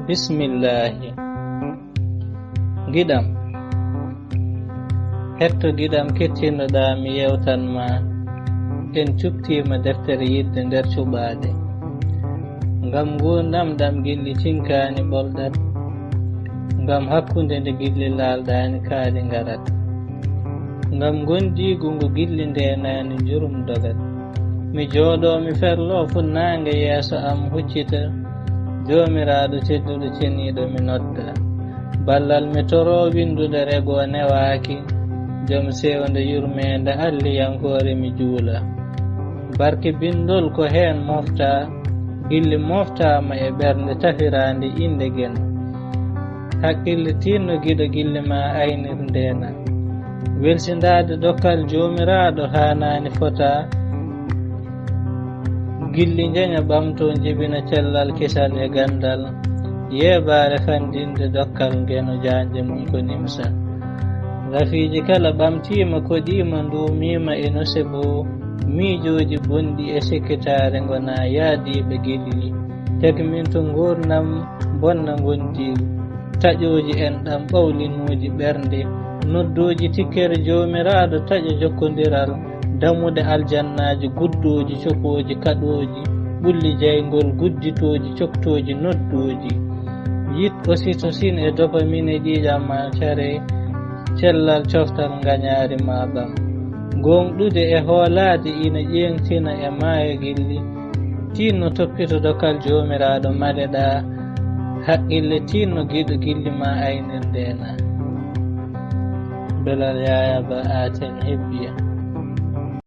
Bismillahi. Giɗam hetto giɗam kettinoɗa mi yewtanma en cubtima deftere yidde nder cuɓade ngam ngurdam ɗam gilli cinkani ɓolɗat ngam hakkunde nde gilli laalɗani kaali ngarat ngam gondigu ngu gilli ndenani jurum dogat mi jooɗo mi ferlo funnange yeeso am huccita jomiraɗo tedduɗo ceniɗo mi nodda ballal mi toro windude rego newaki joom sewnde yurmede alliyankore mi juula barke bindol ko hen mofta gilli moftama e ɓernde tafirande inde gen haqqille tinno giɗo gilli ma aynir ndena welsindade dokkal jomiraɗo hanani fota gilli jeña ɓamto jibina cellal kisal e gandal yebare fandinde dokkal ngeno janje mum ko nimsa rafiji kala ɓamtima koɗima ndumima e nose bo miijoji bonɗi e sekkitare gona yaadiɓe gilli tekmin to gurnam bonna gondi taƴoji en ɗam ɓawlinuji ɓernde noddoji tikkere jomiraɗo taƴa jokkodiral dammude aljannaji guddoji cokoji kaɗoji ɓulli jaygol gudditoji coktoji noddoji yit ocytocine e dopamine ƴiƴamma care cellal coftal gañari ma ɓam gonɗude e hoolade ina ƴeŋtina e maayo gilli tinno toppito dokal jomiraɗo maɗeɗa haqqille tinno giɗo gilli ma aynir ndena belal yaya ba aten hebbiya